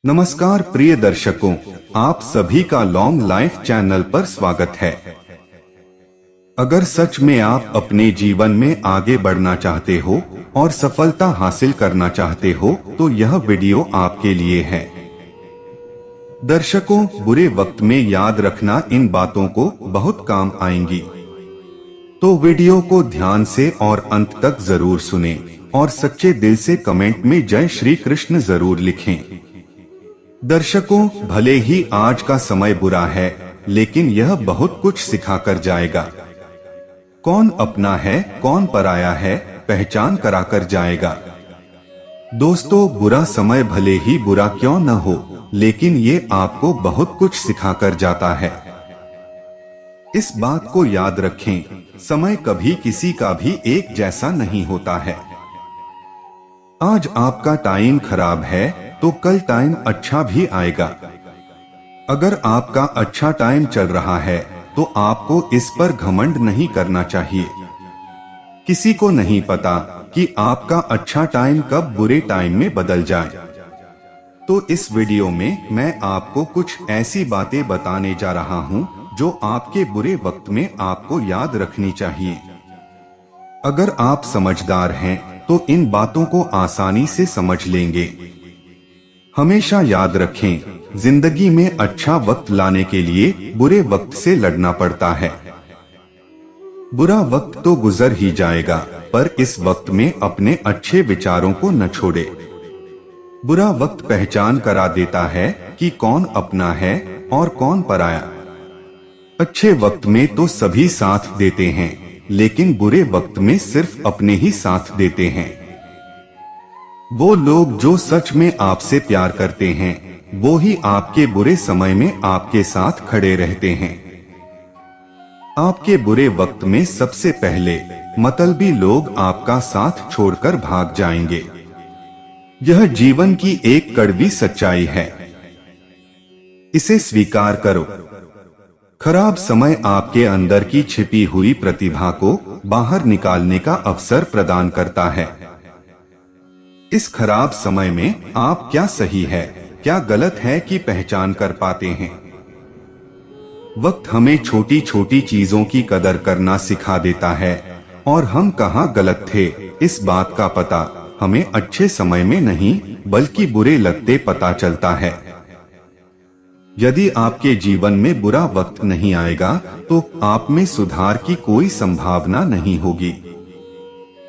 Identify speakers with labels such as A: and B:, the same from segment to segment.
A: नमस्कार प्रिय दर्शकों, आप सभी का लॉन्ग लाइफ चैनल पर स्वागत है। अगर सच में आप अपने जीवन में आगे बढ़ना चाहते हो और सफलता हासिल करना चाहते हो तो यह वीडियो आपके लिए है। दर्शकों, बुरे वक्त में याद रखना इन बातों को बहुत काम आएंगी, तो वीडियो को ध्यान से और अंत तक जरूर सुनें और सच्चे दिल से कमेंट में जय श्री कृष्ण जरूर लिखें। दर्शकों, भले ही आज का समय बुरा है, लेकिन यह बहुत कुछ सिखा कर जाएगा। कौन अपना है, कौन पराया है, पहचान करा कर जाएगा। दोस्तों, बुरा समय भले ही बुरा क्यों न हो, लेकिन ये आपको बहुत कुछ सिखा कर जाता है। इस बात को याद रखें, समय कभी किसी का भी एक जैसा नहीं होता है। आज आपका टाइम खराब है तो कल टाइम अच्छा भी आएगा। अगर आपका अच्छा टाइम चल रहा है तो आपको इस पर घमंड नहीं करना चाहिए। किसी को नहीं पता कि आपका अच्छा टाइम कब बुरे टाइम में बदल जाए। तो इस वीडियो में मैं आपको कुछ ऐसी बातें बताने जा रहा हूं जो आपके बुरे वक्त में आपको याद रखनी चाहिए। अगर आप समझदार हैं तो इन बातों को आसानी से समझ लेंगे। हमेशा याद रखें, जिंदगी में अच्छा वक्त लाने के लिए बुरे वक्त से लड़ना पड़ता है। बुरा वक्त तो गुजर ही जाएगा, पर इस वक्त में अपने अच्छे विचारों को न छोड़े। बुरा वक्त पहचान करा देता है कि कौन अपना है और कौन पराया। अच्छे वक्त में तो सभी साथ देते हैं, लेकिन बुरे वक्त में सिर्फ अपने ही साथ देते हैं। वो लोग जो सच में आपसे प्यार करते हैं, वो ही आपके बुरे समय में आपके साथ खड़े रहते हैं। आपके बुरे वक्त में सबसे पहले मतलबी लोग आपका साथ छोड़कर भाग जाएंगे। यह जीवन की एक कड़वी सच्चाई है, इसे स्वीकार करो। खराब समय आपके अंदर की छिपी हुई प्रतिभा को बाहर निकालने का अवसर प्रदान करता है। इस खराब समय में आप क्या सही है, क्या गलत है कि पहचान कर पाते हैं। वक्त हमें छोटी छोटी चीजों की कदर करना सिखा देता है और हम कहाँ गलत थे, इस बात का पता हमें अच्छे समय में नहीं बल्कि बुरे लगते पता चलता है। यदि आपके जीवन में बुरा वक्त नहीं आएगा तो आप में सुधार की कोई संभावना नहीं होगी।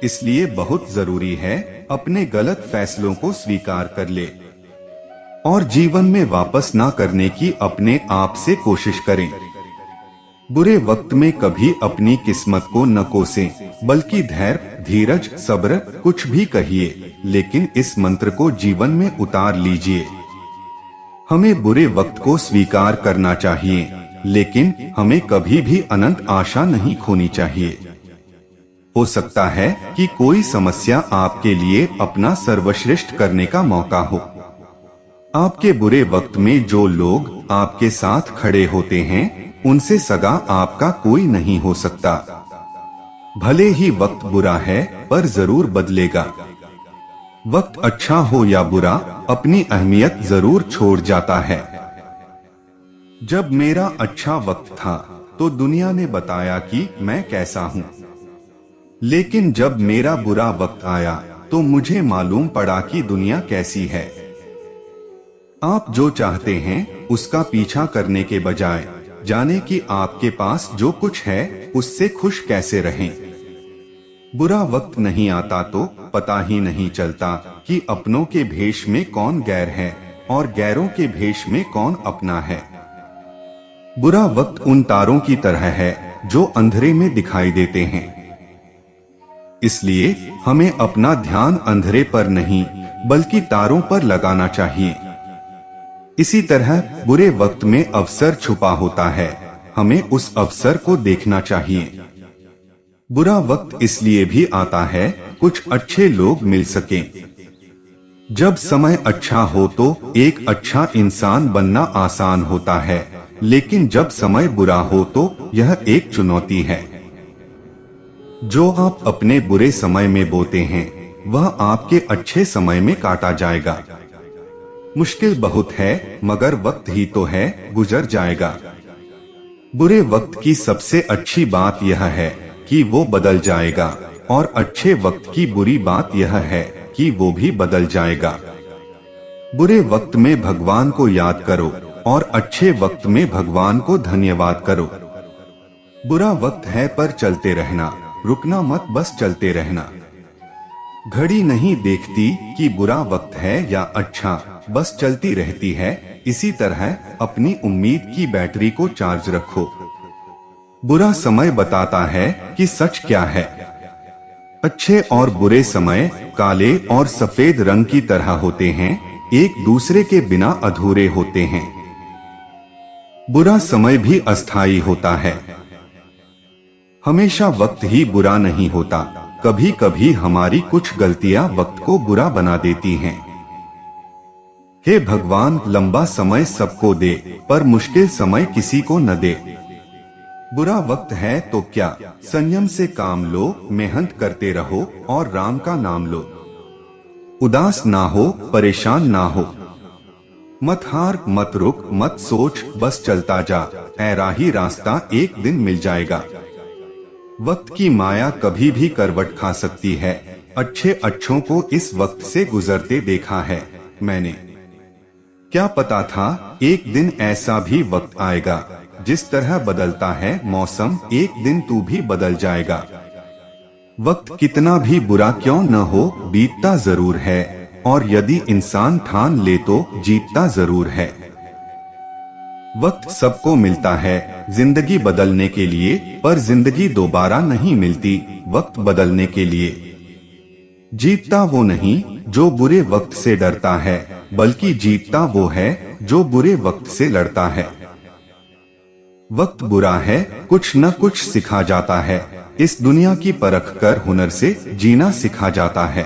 A: इसलिए बहुत जरूरी है अपने गलत फैसलों को स्वीकार कर ले और जीवन में वापस ना करने की अपने आप से कोशिश करें। बुरे वक्त में कभी अपनी किस्मत को न कोसें, बल्कि धैर्य, धीरज, सब्र कुछ भी कहिए, लेकिन इस मंत्र को जीवन में उतार लीजिए। हमें बुरे वक्त को स्वीकार करना चाहिए, लेकिन हमें कभी भी अनंत आशा नहीं खोनी चाहिए। हो सकता है कि कोई समस्या आपके लिए अपना सर्वश्रेष्ठ करने का मौका हो। आपके बुरे वक्त में जो लोग आपके साथ खड़े होते हैं, उनसे सगा आपका कोई नहीं हो सकता। भले ही वक्त बुरा है, पर जरूर बदलेगा। वक्त अच्छा हो या बुरा, अपनी अहमियत जरूर छोड़ जाता है। जब मेरा अच्छा वक्त था तो दुनिया ने बताया कि मैं कैसा हूँ, लेकिन जब मेरा बुरा वक्त आया तो मुझे मालूम पड़ा कि दुनिया कैसी है। आप जो चाहते हैं उसका पीछा करने के बजाय जाने कि आपके पास जो कुछ है उससे खुश कैसे रहें। बुरा वक्त नहीं आता तो पता ही नहीं चलता कि अपनों के भेष में कौन गैर है और गैरों के भेष में कौन अपना है। बुरा वक्त उन तारों की तरह है जो अंधेरे में दिखाई देते हैं। इसलिए हमें अपना ध्यान अंधेरे पर नहीं बल्कि तारों पर लगाना चाहिए। इसी तरह बुरे वक्त में अवसर छुपा होता है, हमें उस अवसर को देखना चाहिए। बुरा वक्त इसलिए भी आता है कुछ अच्छे लोग मिल सकें। जब समय अच्छा हो तो एक अच्छा इंसान बनना आसान होता है, लेकिन जब समय बुरा हो तो यह एक चुनौती है। जो आप अपने बुरे समय में बोते हैं वह आपके अच्छे समय में काटा जाएगा। मुश्किल बहुत है मगर वक्त ही तो है, गुजर जाएगा। बुरे वक्त की सबसे अच्छी बात यह है कि वो बदल जाएगा और अच्छे वक्त की बुरी बात यह है कि वो भी बदल जाएगा। बुरे वक्त में भगवान को याद करो और अच्छे वक्त में भगवान को धन्यवाद करो। बुरा वक्त है पर चलते रहना, रुकना मत, बस चलते रहना। घड़ी नहीं देखती कि बुरा वक्त है या अच्छा, बस चलती रहती है। इसी तरह अपनी उम्मीद की बैटरी को चार्ज रखो। बुरा समय बताता है कि सच क्या है। अच्छे और बुरे समय काले और सफेद रंग की तरह होते हैं, एक दूसरे के बिना अधूरे होते हैं। बुरा समय भी अस्थायी होता है। हमेशा वक्त ही बुरा नहीं होता, कभी कभी हमारी कुछ गलतियां वक्त को बुरा बना देती हैं। हे भगवान, लंबा समय सबको दे पर मुश्किल समय किसी को न दे। बुरा वक्त है तो क्या, संयम से काम लो, मेहनत करते रहो और राम का नाम लो। उदास ना हो, परेशान ना हो, मत हार, मत रुक, मत सोच, बस चलता जा। ऐ राही, रास्ता एक दिन मिल जाएगा। वक्त की माया कभी भी करवट खा सकती है। अच्छे अच्छों को इस वक्त से गुजरते देखा है मैंने। क्या पता था एक दिन ऐसा भी वक्त आएगा। जिस तरह बदलता है मौसम, एक दिन तू भी बदल जाएगा। वक्त कितना भी बुरा क्यों न हो, बीतता जरूर है, और यदि इंसान ठान ले तो जीतता जरूर है। वक्त सबको मिलता है जिंदगी बदलने के लिए, पर जिंदगी दोबारा नहीं मिलती वक्त बदलने के लिए। जीतता वो नहीं जो बुरे वक्त से डरता है, बल्कि जीतता वो है जो बुरे वक्त से लड़ता है। वक्त बुरा है, कुछ न कुछ सिखा जाता है। इस दुनिया की परख कर हुनर से जीना सिखा जाता है।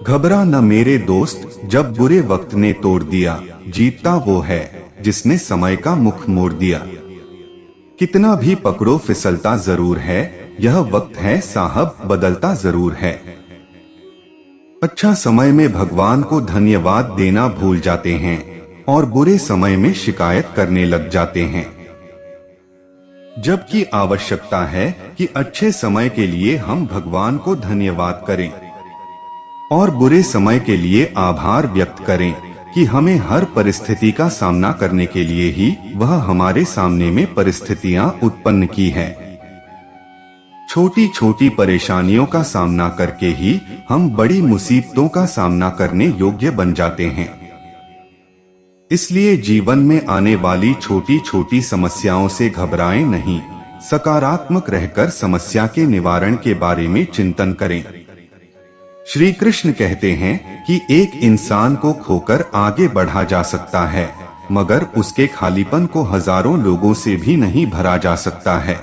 A: घबरा न मेरे दोस्त, जब बुरे वक्त ने तोड़ दिया। जीतता वो है जिसने समय का मुख मोड़ दिया। कितना भी पकड़ो फिसलता जरूर है, यह वक्त है साहब, बदलता जरूर है। अच्छा समय में भगवान को धन्यवाद देना भूल जाते हैं और बुरे समय में शिकायत करने लग जाते हैं। जबकि आवश्यकता है कि अच्छे समय के लिए हम भगवान को धन्यवाद करें और बुरे समय के लिए आभार व्यक्त करें कि हमें हर परिस्थिति का सामना करने के लिए ही वह हमारे सामने में परिस्थितियां उत्पन्न की है। छोटी छोटी परेशानियों का सामना करके ही हम बड़ी मुसीबतों का सामना करने योग्य बन जाते हैं। इसलिए जीवन में आने वाली छोटी छोटी समस्याओं से घबराएं नहीं, सकारात्मक रहकर समस्या के निवारण के बारे में चिंतन करें। श्री कृष्ण कहते हैं कि एक इंसान को खोकर आगे बढ़ा जा सकता है, मगर उसके खालीपन को हजारों लोगों से भी नहीं भरा जा सकता है।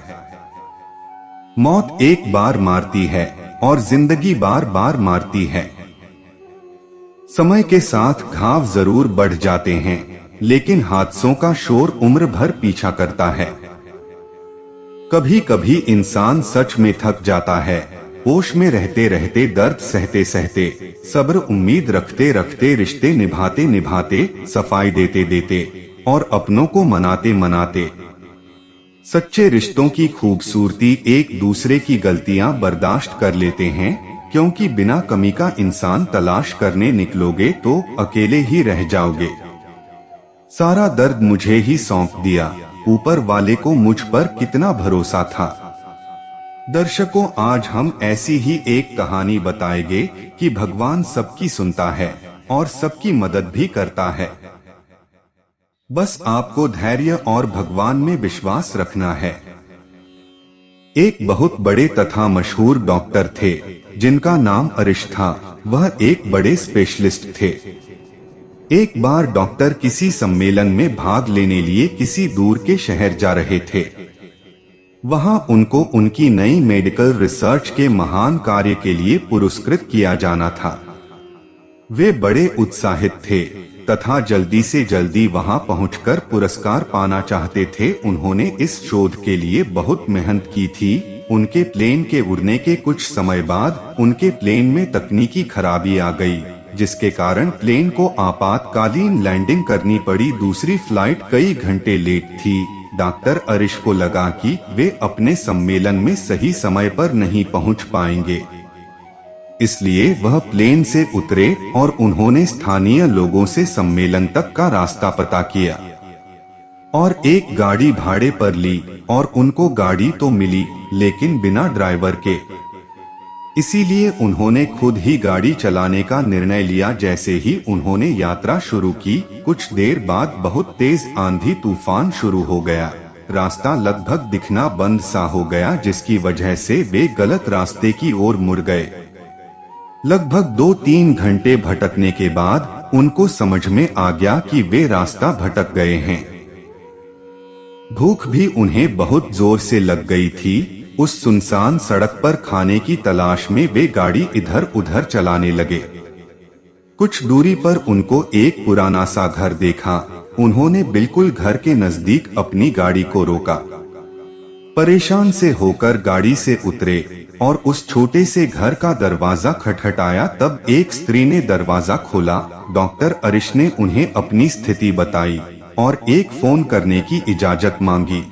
A: मौत एक बार मारती है और जिंदगी बार बार मारती है। समय के साथ घाव जरूर बढ़ जाते हैं, लेकिन हादसों का शोर उम्र भर पीछा करता है। कभी कभी इंसान सच में थक जाता है, होश में रहते रहते, दर्द सहते सहते, सब्र उम्मीद रखते रखते, रिश्ते निभाते निभाते, सफाई देते देते और अपनों को मनाते मनाते। सच्चे रिश्तों की खूबसूरती एक दूसरे की गलतियां बर्दाश्त कर लेते हैं, क्योंकि बिना कमी का इंसान तलाश करने निकलोगे तो अकेले ही रह जाओगे। सारा दर्द मुझे ही सौंप दिया, ऊपर वाले को मुझ पर कितना भरोसा था। दर्शकों, आज हम ऐसी ही एक कहानी बताएंगे कि भगवान सबकी सुनता है और सबकी मदद भी करता है। बस आपको धैर्य और भगवान में विश्वास रखना है। एक बहुत बड़े तथा मशहूर डॉक्टर थे जिनका नाम अरिश था। वह एक बड़े स्पेशलिस्ट थे। एक बार डॉक्टर किसी सम्मेलन में भाग लेने लिए किसी दूर के शहर जा रहे थे। वहां उनको उनकी नई मेडिकल रिसर्च के महान कार्य के लिए पुरस्कृत किया जाना था। वे बड़े उत्साहित थे तथा जल्दी से जल्दी वहां पहुंचकर पुरस्कार पाना चाहते थे। उन्होंने इस शोध के लिए बहुत मेहनत की थी। उनके प्लेन के उड़ने के कुछ समय बाद उनके प्लेन में तकनीकी खराबी आ गई, जिसके कारण प्लेन को आपातकालीन लैंडिंग करनी पड़ी। दूसरी फ्लाइट कई घंटे लेट थी। डॉक्टर अरिश को लगा कि वे अपने सम्मेलन में सही समय पर नहीं पहुंच पाएंगे, इसलिए वह प्लेन से उतरे और उन्होंने स्थानीय लोगों से सम्मेलन तक का रास्ता पता किया और एक गाड़ी भाड़े पर ली। और उनको गाड़ी तो मिली, लेकिन बिना ड्राइवर के, इसीलिए उन्होंने खुद ही गाड़ी चलाने का निर्णय लिया। जैसे ही उन्होंने यात्रा शुरू की, कुछ देर बाद बहुत तेज आंधी तूफान शुरू हो गया। रास्ता लगभग दिखना बंद सा हो गया, जिसकी वजह से वे गलत रास्ते की ओर मुड़ गए। लगभग 2-3 घंटे भटकने के बाद उनको समझ में आ गया कि वे रास्ता भटक गए हैं। भूख भी उन्हें बहुत जोर से लग गई थी। उस सुनसान सड़क पर खाने की तलाश में वे गाड़ी इधर उधर चलाने लगे। कुछ दूरी पर उनको एक पुराना सा घर देखा। उन्होंने बिल्कुल घर के नजदीक अपनी गाड़ी को रोका। परेशान से होकर गाड़ी से उतरे और उस छोटे से घर का दरवाजा खटखटाया। तब एक स्त्री ने दरवाजा खोला। डॉक्टर अरिश ने उन्हें अपनी स्थिति बताई और एक फोन करने की इजाजत मांगी।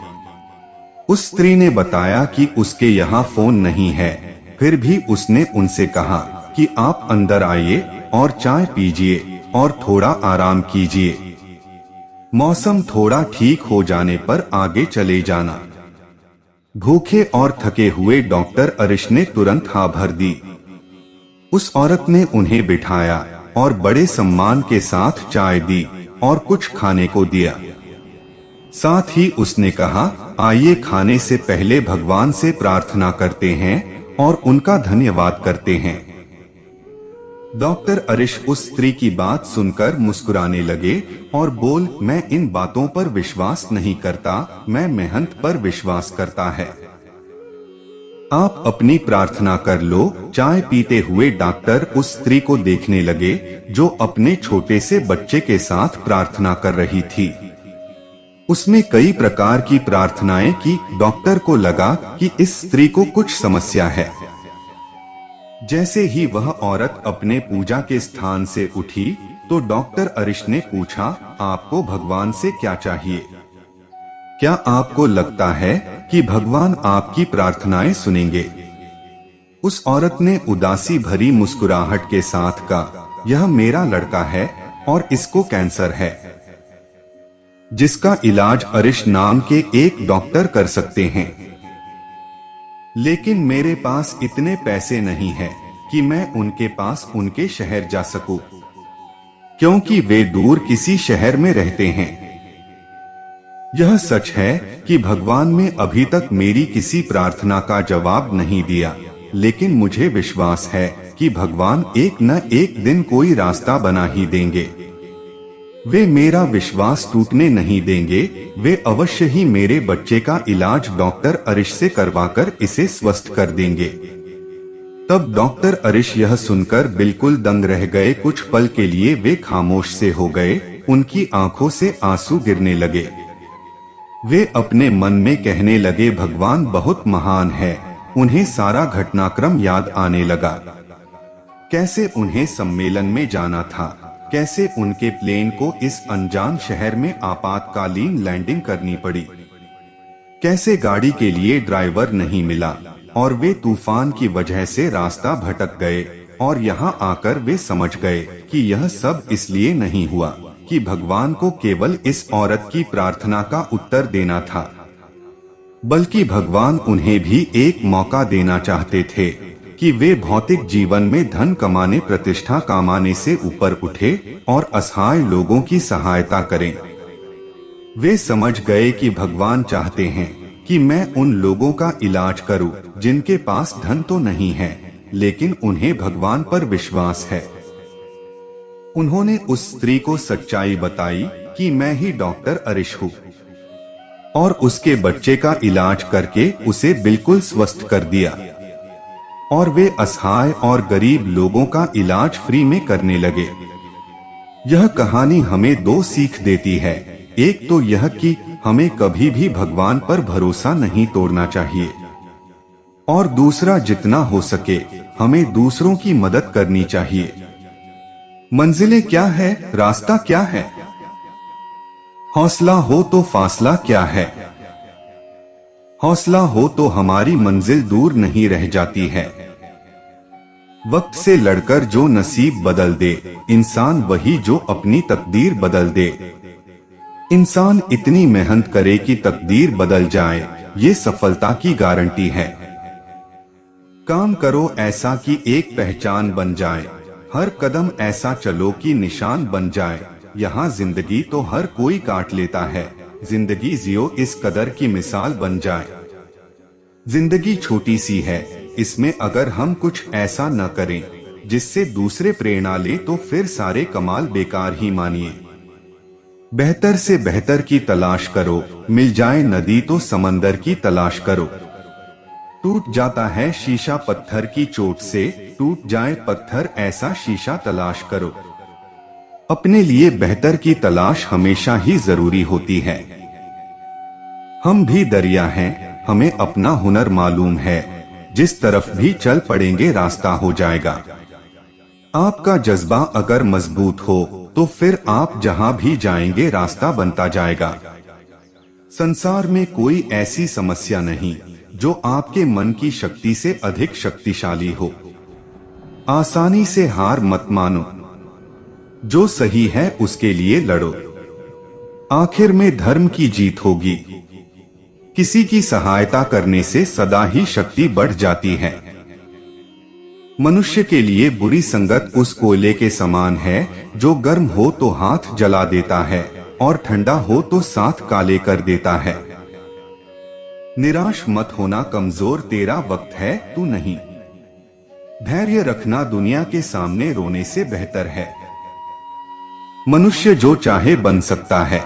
A: उस स्त्री ने बताया कि उसके यहाँ फोन नहीं है। फिर भी उसने उनसे कहा कि आप अंदर आइए और चाय पीजिए और थोड़ा आराम कीजिए। मौसम थोड़ा ठीक हो जाने पर आगे चले जाना। भूखे और थके हुए डॉक्टर अरिश ने तुरंत हाँ भर दी। उस औरत ने उन्हें बिठाया और बड़े सम्मान के साथ चाय दी और कुछ खाने को दिया। साथ ही उसने कहा, आइए खाने से पहले भगवान से प्रार्थना करते हैं और उनका धन्यवाद करते हैं। डॉक्टर अरिश उस स्त्री की बात सुनकर मुस्कुराने लगे और बोल, मैं इन बातों पर विश्वास नहीं करता, मैं मेहनत पर विश्वास करता है। आप अपनी प्रार्थना कर लो। चाय पीते हुए डॉक्टर उस स्त्री को देखने लगे जो अपने छोटे से बच्चे के साथ प्रार्थना कर रही थी। उसने कई प्रकार की प्रार्थनाएं की। डॉक्टर को लगा कि इस स्त्री को कुछ समस्या है। जैसे ही वह औरत अपने पूजा के स्थान से उठी तो डॉक्टर अरिश ने पूछा, आपको भगवान से क्या चाहिए? क्या आपको लगता है कि भगवान आपकी प्रार्थनाएं सुनेंगे? उस औरत ने उदासी भरी मुस्कुराहट के साथ कहा, यह मेरा लड़का है और इसको कैंसर है, जिसका इलाज अरिश नाम के एक डॉक्टर कर सकते हैं। लेकिन मेरे पास इतने पैसे नहीं है कि मैं उनके पास उनके शहर जा सकूं, क्योंकि वे दूर किसी शहर में रहते हैं। यह सच है कि भगवान ने अभी तक मेरी किसी प्रार्थना का जवाब नहीं दिया, लेकिन मुझे विश्वास है कि भगवान एक न एक दिन कोई रास्ता बना ही देंगे। वे मेरा विश्वास टूटने नहीं देंगे। वे अवश्य ही मेरे बच्चे का इलाज डॉक्टर अरिश से करवाकर इसे स्वस्थ कर देंगे। तब डॉक्टर अरिश यह सुनकर बिल्कुल दंग रह गए। कुछ पल के लिए वे खामोश से हो गए। उनकी आंखों से आंसू गिरने लगे। वे अपने मन में कहने लगे, भगवान बहुत महान है। उन्हें सारा घटनाक्रम याद आने लगा। कैसे उन्हें सम्मेलन में जाना था, कैसे उनके प्लेन को इस अनजान शहर में आपातकालीन लैंडिंग करनी पड़ी, कैसे गाड़ी के लिए ड्राइवर नहीं मिला और वे तूफान की वजह से रास्ता भटक गए। और यहाँ आकर वे समझ गए कि यह सब इसलिए नहीं हुआ कि भगवान को केवल इस औरत की प्रार्थना का उत्तर देना था, बल्कि भगवान उन्हें भी एक मौका देना चाहते थे कि वे भौतिक जीवन में धन कमाने, प्रतिष्ठा कमाने से ऊपर उठे और असहाय लोगों की सहायता करें। वे समझ गए कि भगवान चाहते हैं कि मैं उन लोगों का इलाज करूं जिनके पास धन तो नहीं है, लेकिन उन्हें भगवान पर विश्वास है। उन्होंने उस स्त्री को सच्चाई बताई कि मैं ही डॉक्टर अरिश हूँ और उसके बच्चे का इलाज करके उसे बिल्कुल स्वस्थ कर दिया। और वे असहाय और गरीब लोगों का इलाज फ्री में करने लगे। यह कहानी हमें दो सीख देती है। एक तो यह कि हमें कभी भी भगवान पर भरोसा नहीं तोड़ना चाहिए। और दूसरा, जितना हो सके हमें दूसरों की मदद करनी चाहिए। मंजिलें क्या है, रास्ता क्या है, हौसला हो तो फासला क्या है। हौसला हो तो हमारी मंजिल दूर नहीं रह जाती है। वक्त से लड़कर जो नसीब बदल दे, इंसान वही जो अपनी तकदीर बदल दे। इंसान इतनी मेहनत करे कि तकदीर बदल जाए, ये सफलता की गारंटी है। काम करो ऐसा कि एक पहचान बन जाए, हर कदम ऐसा चलो कि निशान बन जाए। यहाँ जिंदगी तो हर कोई काट लेता है, जिंदगी जियो इस कदर की मिसाल बन जाए। जिंदगी छोटी सी है, इसमें अगर हम कुछ ऐसा न करें जिससे दूसरे प्रेरणा ले तो फिर सारे कमाल बेकार ही मानिए। बेहतर से बेहतर की तलाश करो, मिल जाए नदी तो समंदर की तलाश करो। टूट जाता है शीशा पत्थर की चोट से, टूट जाए पत्थर ऐसा शीशा तलाश करो। अपने लिए बेहतर की तलाश हमेशा ही जरूरी होती है। हम भी दरिया हैं, हमें अपना हुनर मालूम है, जिस तरफ भी चल पड़ेंगे रास्ता हो जाएगा। आपका जज्बा अगर मजबूत हो तो फिर आप जहां भी जाएंगे रास्ता बनता जाएगा। संसार में कोई ऐसी समस्या नहीं जो आपके मन की शक्ति से अधिक शक्तिशाली हो। आसानी से हार मत मानो, जो सही है उसके लिए लड़ो, आखिर में धर्म की जीत होगी। किसी की सहायता करने से सदा ही शक्ति बढ़ जाती है। मनुष्य के लिए बुरी संगत उस कोयले के समान है जो गर्म हो तो हाथ जला देता है और ठंडा हो तो साथ काले कर देता है। निराश मत होना कमजोर, तेरा वक्त है तू नहीं। धैर्य रखना दुनिया के सामने रोने से बेहतर है। मनुष्य जो चाहे बन सकता है,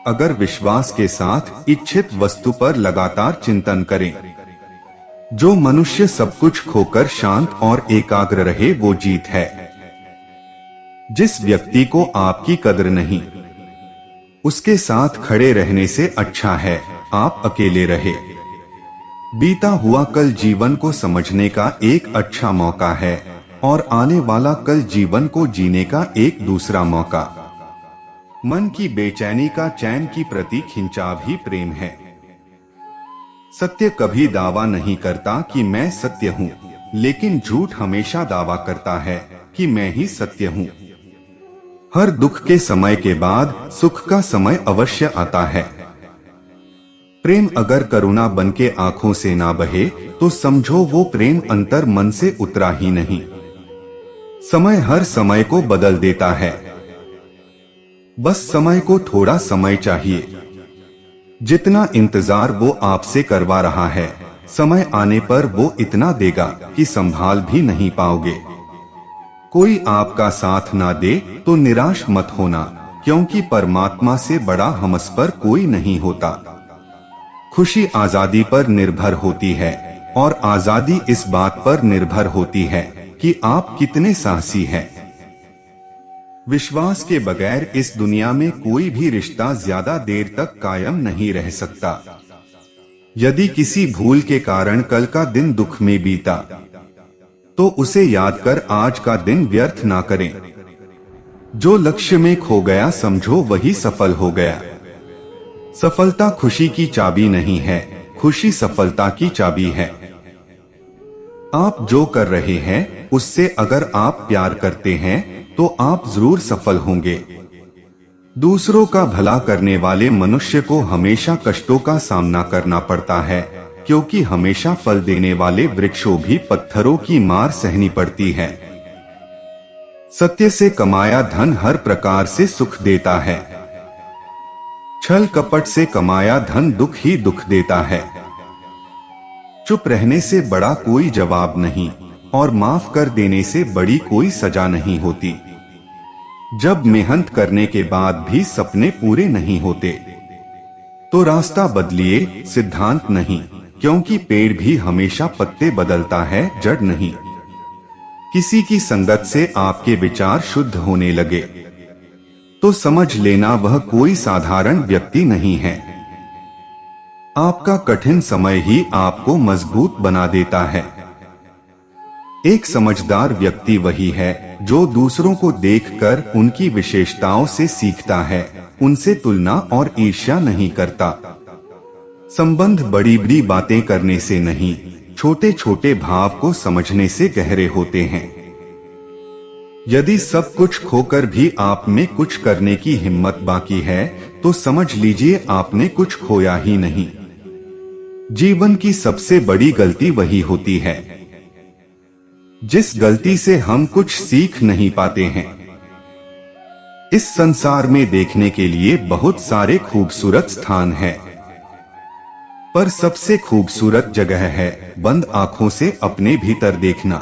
A: अगर विश्वास के साथ इच्छित वस्तु पर लगातार चिंतन करें। जो मनुष्य सब कुछ खोकर शांत और एकाग्र रहे वो जीत है। जिस व्यक्ति को आपकी कदर नहीं, उसके साथ खड़े रहने से अच्छा है आप अकेले रहे। बीता हुआ कल जीवन को समझने का एक अच्छा मौका है और आने वाला कल जीवन को जीने का एक दूसरा मौका। मन की बेचैनी का चैन की प्रति खिंचाव ही प्रेम है। सत्य कभी दावा नहीं करता कि मैं सत्य हूँ, लेकिन झूठ हमेशा दावा करता है कि मैं ही सत्य हूँ। हर दुख के समय के बाद सुख का समय अवश्य आता है। प्रेम अगर करुणा बन के आंखों से ना बहे तो समझो वो प्रेम अंतर मन से उतरा ही नहीं। समय हर समय को बदल देता है, बस समय को थोड़ा समय चाहिए। जितना इंतजार वो आपसे करवा रहा है, समय आने पर वो इतना देगा कि संभाल भी नहीं पाओगे। कोई आपका साथ ना दे तो निराश मत होना, क्योंकि परमात्मा से बड़ा हमसफर कोई नहीं होता। खुशी आजादी पर निर्भर होती है और आजादी इस बात पर निर्भर होती है कि आप कितने साहसी हैं। विश्वास के बगैर इस दुनिया में कोई भी रिश्ता ज्यादा देर तक कायम नहीं रह सकता। यदि किसी भूल के कारण कल का दिन दुख में बीता तो उसे याद कर आज का दिन व्यर्थ ना करें। जो लक्ष्य में खो गया समझो वही सफल हो गया। सफलता खुशी की चाबी नहीं है, खुशी सफलता की चाबी है। आप जो कर रहे हैं उससे अगर आप प्यार करते हैं तो आप जरूर सफल होंगे। दूसरों का भला करने वाले मनुष्य को हमेशा कष्टों का सामना करना पड़ता है, क्योंकि हमेशा फल देने वाले वृक्षों भी पत्थरों की मार सहनी पड़ती है। सत्य से कमाया धन हर प्रकार से सुख देता है, छल कपट से कमाया धन दुख ही दुख देता है। चुप रहने से बड़ा कोई जवाब नहीं और माफ कर देने से बड़ी कोई सजा नहीं होती। जब मेहनत करने के बाद भी सपने पूरे नहीं होते तो रास्ता बदलिए, सिद्धांत नहीं, क्योंकि पेड़ भी हमेशा पत्ते बदलता है, जड़ नहीं। किसी की संगत से आपके विचार शुद्ध होने लगे तो समझ लेना वह कोई साधारण व्यक्ति नहीं है। आपका कठिन समय ही आपको मजबूत बना देता है। एक समझदार व्यक्ति वही है जो दूसरों को देखकर उनकी विशेषताओं से सीखता है, उनसे तुलना और ईर्ष्या नहीं करता। संबंध बड़ी बड़ी बातें करने से नहीं, छोटे छोटे भाव को समझने से गहरे होते हैं। यदि सब कुछ खोकर भी आप में कुछ करने की हिम्मत बाकी है, तो समझ लीजिए आपने कुछ खोया ही नहीं। जीवन की सबसे बड़ी गलती वही होती है जिस गलती से हम कुछ सीख नहीं पाते हैं। इस संसार में देखने के लिए बहुत सारे खूबसूरत स्थान हैं, पर सबसे खूबसूरत जगह है बंद आंखों से अपने भीतर देखना।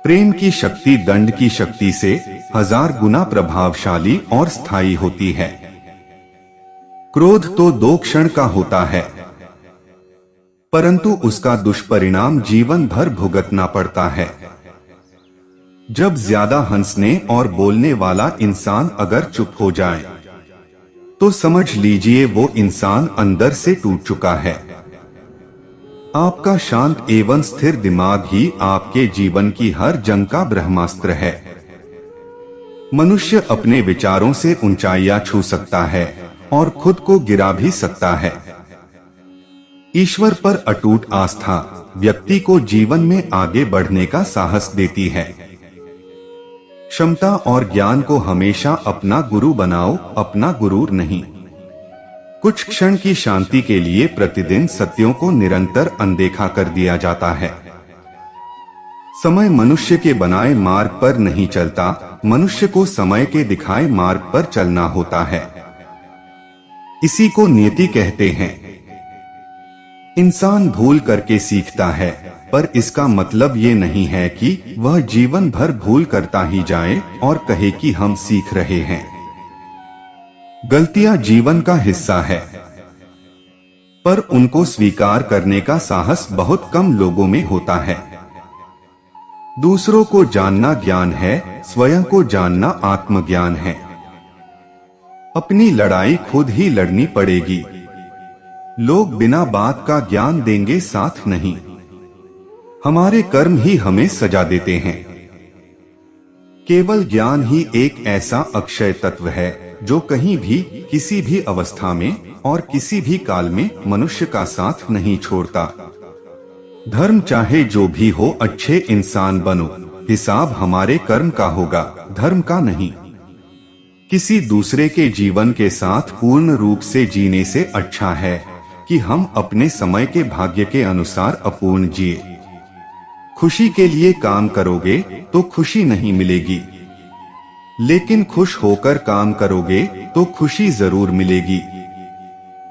A: प्रेम की शक्ति दंड की शक्ति से 1000 गुना प्रभावशाली और स्थायी होती है। क्रोध तो 2 क्षण का होता है, परंतु उसका दुष्परिणाम जीवन भर भुगतना पड़ता है। जब ज्यादा हंसने और बोलने वाला इंसान अगर चुप हो जाए, तो समझ लीजिए वो इंसान अंदर से टूट चुका है। आपका शांत एवं स्थिर दिमाग ही आपके जीवन की हर जंग का ब्रह्मास्त्र है। मनुष्य अपने विचारों से ऊंचाइयां छू सकता है और खुद को गिरा भी सकता है। ईश्वर पर अटूट आस्था व्यक्ति को जीवन में आगे बढ़ने का साहस देती है। क्षमता और ज्ञान को हमेशा अपना गुरु बनाओ, अपना गुरूर नहीं। कुछ क्षण की शांति के लिए प्रतिदिन सत्यों को निरंतर अनदेखा कर दिया जाता है। समय मनुष्य के बनाए मार्ग पर नहीं चलता, मनुष्य को समय के दिखाए मार्ग पर चलना होता है। इसी को नियति कहते हैं। इंसान भूल करके सीखता है, पर इसका मतलब ये नहीं है कि वह जीवन भर भूल करता ही जाए और कहे कि हम सीख रहे हैं। गलतियां जीवन का हिस्सा है, पर उनको स्वीकार करने का साहस बहुत कम लोगों में होता है। दूसरों को जानना ज्ञान है, स्वयं को जानना आत्मज्ञान है। अपनी लड़ाई खुद ही लड़नी पड़ेगी। लोग बिना बात का ज्ञान देंगे, साथ नहीं। हमारे कर्म ही हमें सजा देते हैं। केवल ज्ञान ही एक ऐसा अक्षय तत्व है जो कहीं भी, किसी भी अवस्था में और किसी भी काल में मनुष्य का साथ नहीं छोड़ता। धर्म चाहे जो भी हो, अच्छे इंसान बनो। हिसाब हमारे कर्म का होगा, धर्म का नहीं। किसी दूसरे के जीवन के साथ पूर्ण रूप से जीने से अच्छा है कि हम अपने समय के भाग्य के अनुसार अपूर्ण जिए। खुशी के लिए काम करोगे तो खुशी नहीं मिलेगी, लेकिन खुश होकर काम करोगे तो खुशी जरूर मिलेगी।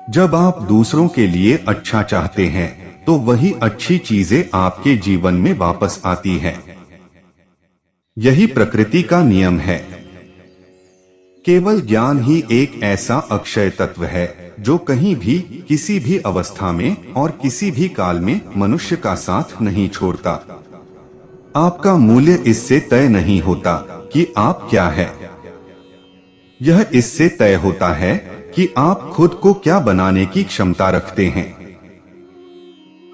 A: जब आप दूसरों के लिए अच्छा चाहते हैं, तो वही अच्छी चीजें आपके जीवन में वापस आती है। यही प्रकृति का नियम है। केवल ज्ञान ही एक ऐसा अक्षय तत्व है जो कहीं भी, किसी भी अवस्था में और किसी भी काल में मनुष्य का साथ नहीं छोड़ता। आपका मूल्य इससे तय नहीं होता कि आप क्या है, यह इससे तय होता है कि आप खुद को क्या बनाने की क्षमता रखते हैं।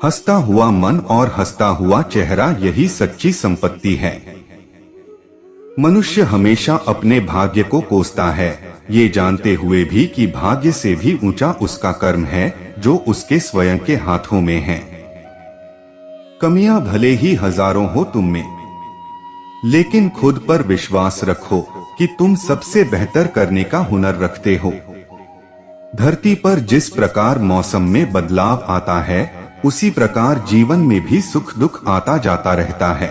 A: हंसता हुआ मन और हंसता हुआ चेहरा, यही सच्ची संपत्ति है। मनुष्य हमेशा अपने भाग्य को कोसता है, ये जानते हुए भी कि भाग्य से भी ऊंचा उसका कर्म है जो उसके स्वयं के हाथों में है। कमियां भले ही हजारों हो तुम में, लेकिन खुद पर विश्वास रखो कि तुम सबसे बेहतर करने का हुनर रखते हो। धरती पर जिस प्रकार मौसम में बदलाव आता है, उसी प्रकार जीवन में भी सुख दुख आता जाता रहता है।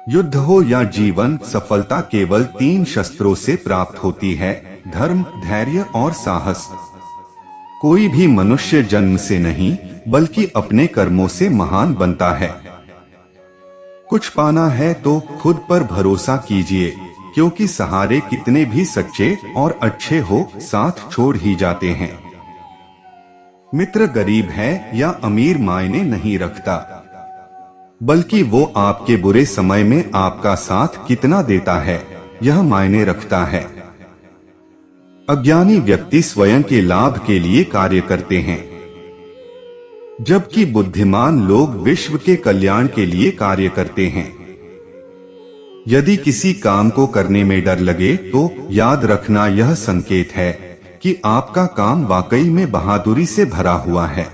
A: युद्ध हो या जीवन, सफलता केवल 3 शस्त्रों से प्राप्त होती है: धर्म, धैर्य और साहस। कोई भी मनुष्य जन्म से नहीं, बल्कि अपने कर्मों से महान बनता है। कुछ पाना है तो खुद पर भरोसा कीजिए, क्योंकि सहारे कितने भी सच्चे और अच्छे हो, साथ छोड़ ही जाते हैं। मित्र गरीब है या अमीर मायने नहीं रखता, बल्कि वो आपके बुरे समय में आपका साथ कितना देता है, यह मायने रखता है। अज्ञानी व्यक्ति स्वयं के लाभ के लिए कार्य करते हैं, जबकि बुद्धिमान लोग विश्व के कल्याण के लिए कार्य करते हैं। यदि किसी काम को करने में डर लगे तो याद रखना यह संकेत है कि आपका काम वाकई में बहादुरी से भरा हुआ है।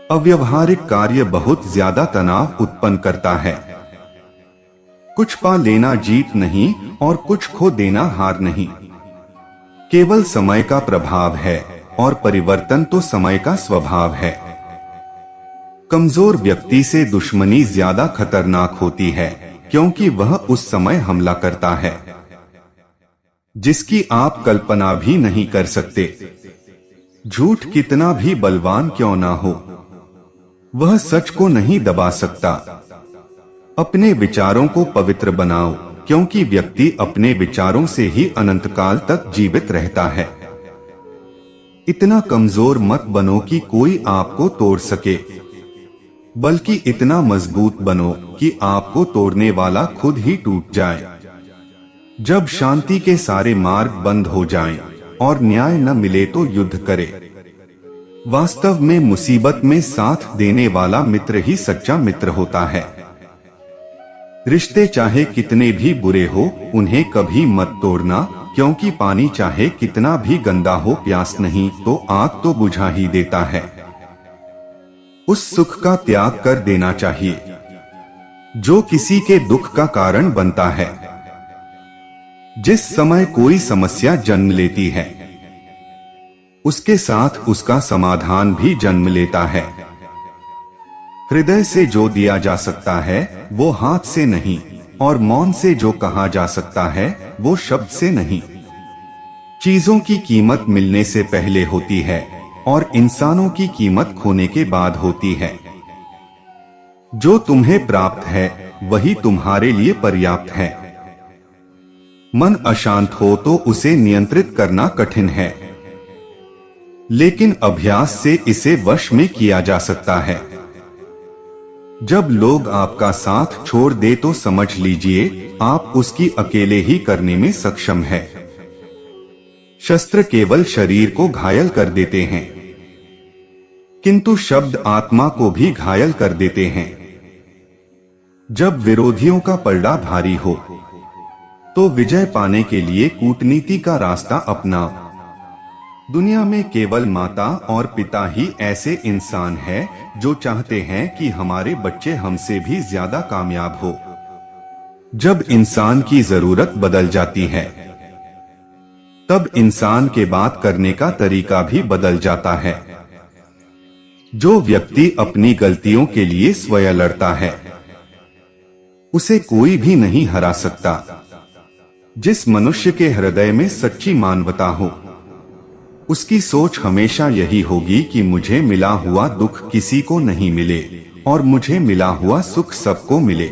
A: अव्यवहारिक कार्य बहुत ज्यादा तनाव उत्पन्न करता है। कुछ पा लेना जीत नहीं और कुछ खो देना हार नहीं, केवल समय का प्रभाव है और परिवर्तन तो समय का स्वभाव है। कमजोर व्यक्ति से दुश्मनी ज्यादा खतरनाक होती है क्योंकि वह उस समय हमला करता है जिसकी आप कल्पना भी नहीं कर सकते। झूठ कितना भी बलवान क्यों ना हो, वह सच को नहीं दबा सकता। अपने विचारों को पवित्र बनाओ, क्योंकि व्यक्ति अपने विचारों से ही अनंत काल तक जीवित रहता है। इतना कमजोर मत बनो कि कोई आपको तोड़ सके, बल्कि इतना मजबूत बनो कि आपको तोड़ने वाला खुद ही टूट जाए। जब शांति के सारे मार्ग बंद हो जाएं और न्याय न मिले तो युद्ध करे। वास्तव में मुसीबत में साथ देने वाला मित्र ही सच्चा मित्र होता है। रिश्ते चाहे कितने भी बुरे हो, उन्हें कभी मत तोड़ना, क्योंकि पानी चाहे कितना भी गंदा हो, प्यास नहीं तो आग तो बुझा ही देता है। उस सुख का त्याग कर देना चाहिए जो किसी के दुख का कारण बनता है। जिस समय कोई समस्या जन्म लेती है, उसके साथ उसका समाधान भी जन्म लेता है। हृदय से जो दिया जा सकता है वो हाथ से नहीं, और मौन से जो कहा जा सकता है वो शब्द से नहीं। चीजों की कीमत मिलने से पहले होती है और इंसानों की कीमत खोने के बाद होती है। जो तुम्हें प्राप्त है वही तुम्हारे लिए पर्याप्त है। मन अशांत हो तो उसे नियंत्रित करना कठिन है, लेकिन अभ्यास से इसे वश में किया जा सकता है। जब लोग आपका साथ छोड़ दे तो समझ लीजिए आप उसकी अकेले ही करने में सक्षम है। शस्त्र केवल शरीर को घायल कर देते हैं, किंतु शब्द आत्मा को भी घायल कर देते हैं। जब विरोधियों का पलड़ा भारी हो तो विजय पाने के लिए कूटनीति का रास्ता अपनाओ। दुनिया में केवल माता और पिता ही ऐसे इंसान हैं जो चाहते हैं कि हमारे बच्चे हमसे भी ज्यादा कामयाब हो। जब इंसान की जरूरत बदल जाती है, तब इंसान के बात करने का तरीका भी बदल जाता है। जो व्यक्ति अपनी गलतियों के लिए स्वयं लड़ता है, उसे कोई भी नहीं हरा सकता। जिस मनुष्य के हृदय में सच्ची मानवता हो, उसकी सोच हमेशा यही होगी कि मुझे मिला हुआ दुख किसी को नहीं मिले और मुझे मिला हुआ सुख सबको मिले।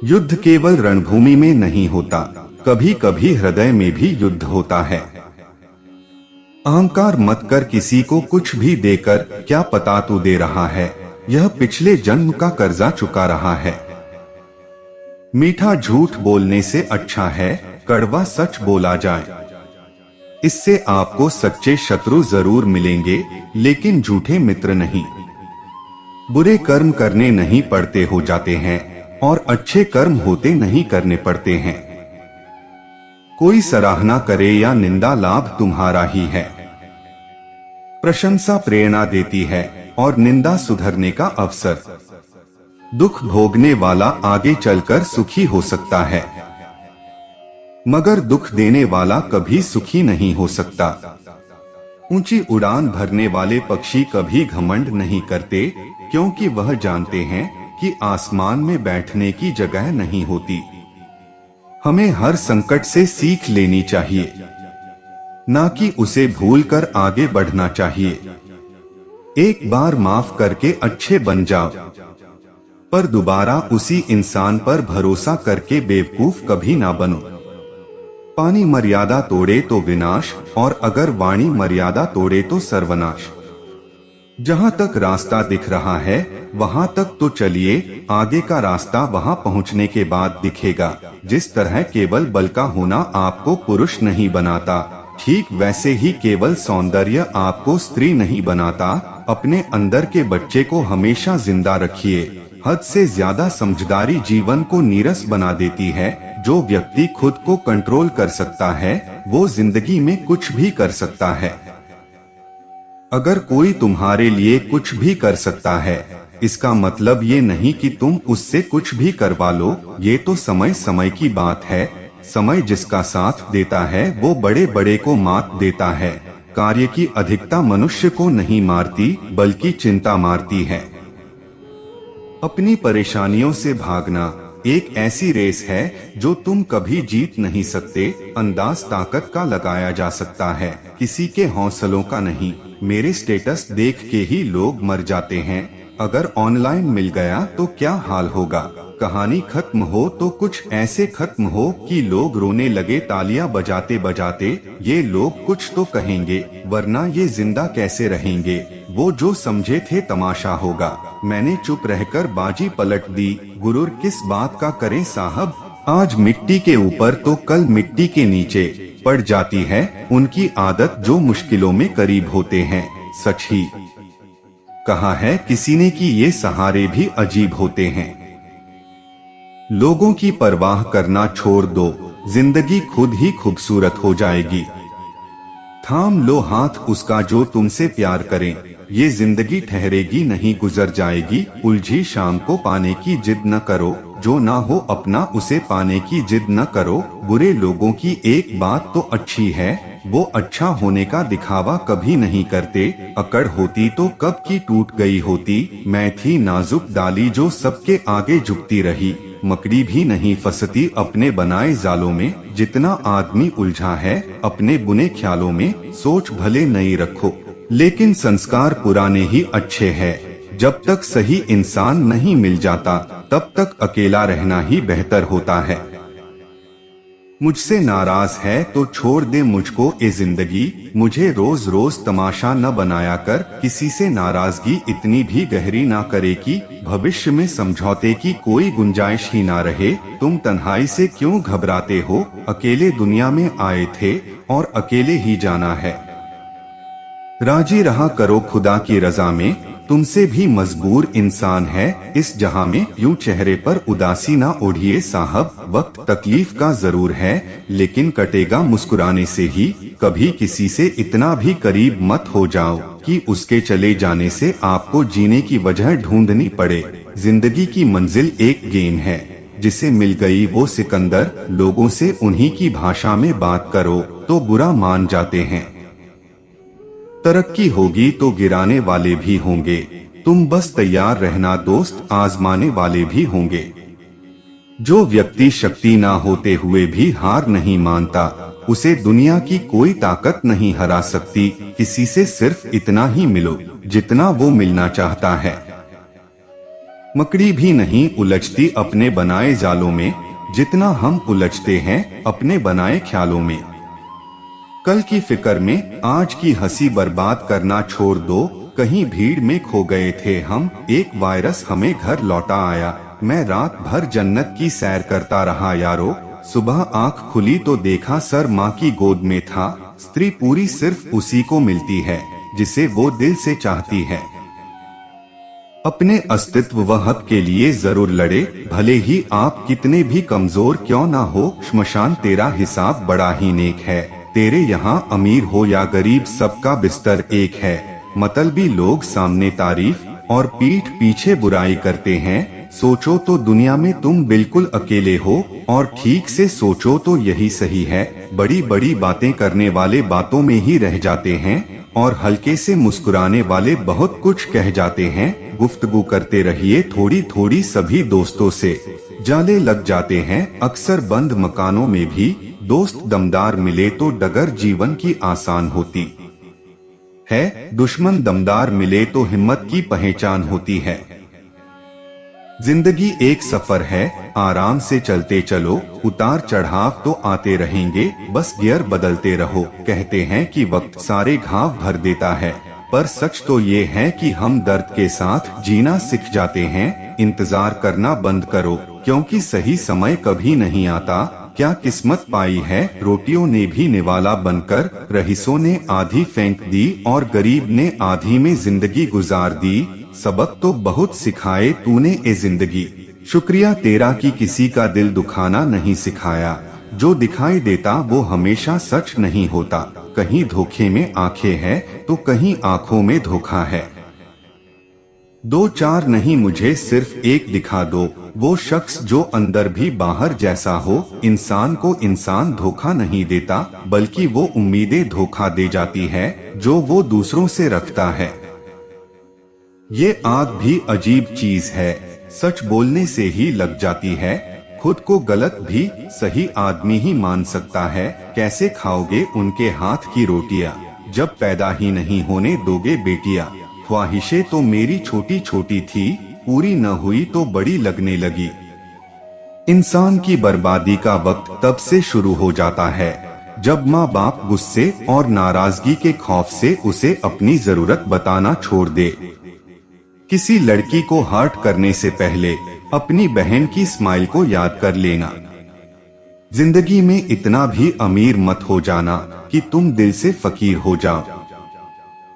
A: युद्ध केवल रणभूमि में नहीं होता, कभी कभी हृदय में भी युद्ध होता है। अहंकार मत कर किसी को कुछ भी देकर क्या पता तू दे रहा है, यह पिछले जन्म का कर्जा चुका रहा है। मीठा झूठ बोलने से अच्छा है कड़वा सच बोला जाए। इससे आपको सच्चे शत्रु जरूर मिलेंगे, लेकिन झूठे मित्र नहीं। बुरे कर्म करने नहीं पड़ते हो जाते हैं और अच्छे कर्म होते नहीं करने पड़ते हैं। कोई सराहना करे या निंदा लाभ तुम्हारा ही है। प्रशंसा प्रेरणा देती है और निंदा सुधरने का अवसर। दुख भोगने वाला आगे चलकर सुखी हो सकता है, मगर दुख देने वाला कभी सुखी नहीं हो सकता। ऊंची उड़ान भरने वाले पक्षी कभी घमंड नहीं करते, क्योंकि वह जानते हैं कि आसमान में बैठने की जगह नहीं होती। हमें हर संकट से सीख लेनी चाहिए, ना कि उसे भूलकर आगे बढ़ना चाहिए। एक बार माफ करके अच्छे बन जाओ, पर दोबारा उसी इंसान पर भरोसा करके बेवकूफ कभी ना बनो। पानी मर्यादा तोड़े तो विनाश, और अगर वाणी मर्यादा तोड़े तो सर्वनाश। जहाँ तक रास्ता दिख रहा है वहाँ तक तो चलिए, आगे का रास्ता वहाँ पहुँचने के बाद दिखेगा। जिस तरह केवल बल का होना आपको पुरुष नहीं बनाता, ठीक वैसे ही केवल सौंदर्य आपको स्त्री नहीं बनाता। अपने अंदर के बच्चे को हमेशा जिंदा रखिए। हद से ज्यादा समझदारी जीवन को नीरस बना देती है। जो व्यक्ति खुद को कंट्रोल कर सकता है वो जिंदगी में कुछ भी कर सकता है। अगर कोई तुम्हारे लिए कुछ भी कर सकता है, इसका मतलब ये नहीं कि तुम उससे कुछ भी करवा लो। ये तो समय समय की बात है। समय जिसका साथ देता है वो बड़े बड़े को मात देता है। कार्य की अधिकता मनुष्य को नहीं मारती बल्कि चिंता मारती है। अपनी परेशानियों से भागना एक ऐसी रेस है जो तुम कभी जीत नहीं सकते। अंदाज ताकत का लगाया जा सकता है, किसी के हौसलों का नहीं। मेरे स्टेटस देख के ही लोग मर जाते हैं। अगर ऑनलाइन मिल गया तो क्या हाल होगा। कहानी खत्म हो तो कुछ ऐसे खत्म हो कि लोग रोने लगे तालियां बजाते बजाते। ये लोग कुछ तो कहेंगे, वरना ये जिंदा कैसे रहेंगे। वो जो समझे थे तमाशा होगा। मैंने चुप रहकर बाजी पलट दी। गुरूर किस बात का करें साहब। आज मिट्टी के ऊपर तो कल मिट्टी के नीचे पड़ जाती है उनकी आदत जो मुश्किलों में करीब होते हैं। सच ही कहा है किसी ने कि ये सहारे भी अजीब होते हैं। लोगों की परवाह करना छोड़ दो, जिंदगी खुद ही खूबसूरत हो जाएगी। थाम लो हाथ उसका जो तुमसे प्यार करे, ये जिंदगी ठहरेगी नहीं गुजर जाएगी। उलझी शाम को पाने की जिद न करो, जो ना हो अपना उसे पाने की जिद न करो। बुरे लोगों की एक बात तो अच्छी है, वो अच्छा होने का दिखावा कभी नहीं करते। अकड़ होती तो कब की टूट गई होती। मैं थी नाजुक डाली जो सबके आगे झुकती रही। मकड़ी भी नहीं फंसती अपने बनाए जालों में। जितना आदमी उलझा है अपने बुने ख्यालों में, सोच भले नई रखो लेकिन संस्कार पुराने ही अच्छे हैं। जब तक सही इंसान नहीं मिल जाता तब तक अकेला रहना ही बेहतर होता है। मुझसे नाराज है तो छोड़ दे मुझको ए जिंदगी। मुझे रोज रोज तमाशा न बनाया कर। किसी से नाराजगी इतनी भी गहरी ना करे कि भविष्य में समझौते की कोई गुंजाइश ही ना रहे। तुम तन्हाई से क्यों घबराते हो। अकेले दुनिया में आए थे और अकेले ही जाना है। राजी रहा करो खुदा की रजा में, तुमसे भी मजबूर इंसान है इस जहां में। यूं चेहरे पर उदासी ना ओढ़िए साहब। वक्त तकलीफ का जरूर है लेकिन कटेगा मुस्कुराने से ही। कभी किसी से इतना भी करीब मत हो जाओ कि उसके चले जाने से आपको जीने की वजह ढूंढनी पड़े। जिंदगी की मंजिल एक गेम है, जिसे मिल गई वो सिकंदर। लोगों से उन्हीं की भाषा में बात करो तो बुरा मान जाते हैं। तरक्की होगी तो गिराने वाले भी होंगे, तुम बस तैयार रहना दोस्त, आजमाने वाले भी होंगे। जो व्यक्ति शक्ति ना होते हुए भी हार नहीं मानता, उसे दुनिया की कोई ताकत नहीं हरा सकती। किसी से सिर्फ इतना ही मिलो जितना वो मिलना चाहता है। मकड़ी भी नहीं उलझती अपने बनाए जालों में, जितना हम उलझते हैं अपने बनाए ख्यालों में। कल की फिक्र में आज की हंसी बर्बाद करना छोड़ दो। कहीं भीड़ में खो गए थे हम, एक वायरस हमें घर लौटा आया। मैं रात भर जन्नत की सैर करता रहा यारो। सुबह आंख खुली तो देखा सर माँ की गोद में था। स्त्री पूरी सिर्फ उसी को मिलती है जिसे वो दिल से चाहती है। अपने अस्तित्व व हक के लिए जरूर लड़े, भले ही आप कितने भी कमजोर क्यों ना हो। श्मशान तेरा हिसाब बड़ा ही नेक है, तेरे यहाँ अमीर हो या गरीब सबका बिस्तर एक है। मतलबी लोग सामने तारीफ और पीठ पीछे बुराई करते हैं। सोचो तो दुनिया में तुम बिल्कुल अकेले हो, और ठीक से सोचो तो यही सही है। बड़ी बड़ी बातें करने वाले बातों में ही रह जाते हैं, और हल्के से मुस्कुराने वाले बहुत कुछ कह जाते हैं। गुफ्तगू करते रहिए थोड़ी थोड़ी सभी दोस्तों से, जाले लग जाते हैं अक्सर बंद मकानों में भी। दोस्त दमदार मिले तो डगर जीवन की आसान होती है, दुश्मन दमदार मिले तो हिम्मत की पहचान होती है। जिंदगी एक सफर है, आराम से चलते चलो, उतार चढ़ाव तो आते रहेंगे, बस गियर बदलते रहो। कहते हैं कि वक्त सारे घाव भर देता है, पर सच तो ये है कि हम दर्द के साथ जीना सीख जाते हैं। इंतजार करना बंद करो, क्योंकि सही समय कभी नहीं आता। क्या किस्मत पाई है रोटियों ने भी निवाला बनकर, रईसों ने आधी फेंक दी और गरीब ने आधी में जिंदगी गुजार दी। सबक तो बहुत सिखाए तूने ए जिंदगी, शुक्रिया तेरा कि किसी का दिल दुखाना नहीं सिखाया। जो दिखाई देता वो हमेशा सच नहीं होता, कहीं धोखे में आंखें हैं तो कहीं आंखों में धोखा है। दो चार नहीं मुझे सिर्फ एक दिखा दो, वो शख्स जो अंदर भी बाहर जैसा हो। इंसान को इंसान धोखा नहीं देता, बल्कि वो उम्मीदें धोखा दे जाती है जो वो दूसरों से रखता है। ये आग भी अजीब चीज है, सच बोलने से ही लग जाती है। खुद को गलत भी सही आदमी ही मान सकता है। कैसे खाओगे उनके हाथ की रोटियां, जब पैदा ही नहीं होने दोगे बेटियां। ख्वाहिशें तो मेरी छोटी छोटी थी, पूरी न हुई तो बड़ी लगने लगी। इंसान की बर्बादी का वक्त तब से शुरू हो जाता है जब माँ बाप गुस्से और नाराजगी के खौफ से उसे अपनी जरूरत बताना छोड़ दे। किसी लड़की को हर्ट करने से पहले अपनी बहन की स्माइल को याद कर लेना। जिंदगी में इतना भी अमीर मत हो जाना कि तुम दिल से फकीर हो जाओ।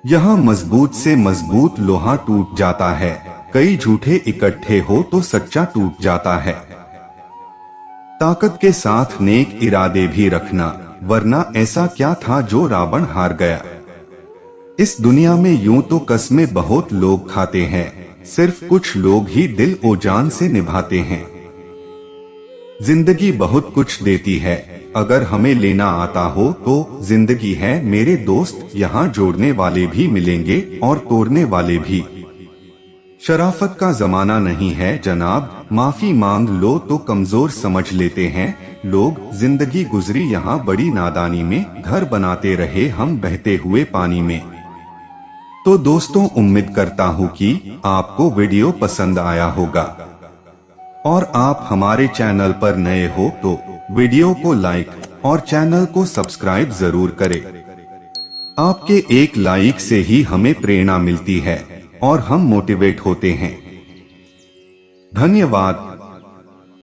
A: यहाँ मजबूत से मजबूत लोहा टूट जाता है, कई झूठे इकट्ठे हो तो सच्चा टूट जाता है। ताकत के साथ नेक इरादे भी रखना, वरना ऐसा क्या था जो रावण हार गया। इस दुनिया में यूं तो कस्में बहुत लोग खाते हैं, सिर्फ कुछ लोग ही दिल ओ जान से निभाते हैं। जिंदगी बहुत कुछ देती है, अगर हमें लेना आता हो तो जिंदगी है मेरे दोस्त। यहाँ जोड़ने वाले भी मिलेंगे और तोड़ने वाले भी। शराफत का जमाना नहीं है जनाब, माफी मांग लो तो कमजोर समझ लेते हैं लोग। जिंदगी गुजरी यहाँ बड़ी नादानी में, घर बनाते रहे हम बहते हुए पानी में। तो दोस्तों, उम्मीद करता हूँ कि आपको वीडियो पसंद आया होगा और आप हमारे चैनल पर नए हो तो वीडियो को लाइक और चैनल को सब्सक्राइब जरूर करें। आपके एक लाइक से ही हमें प्रेरणा मिलती है और हम मोटिवेट होते हैं। धन्यवाद।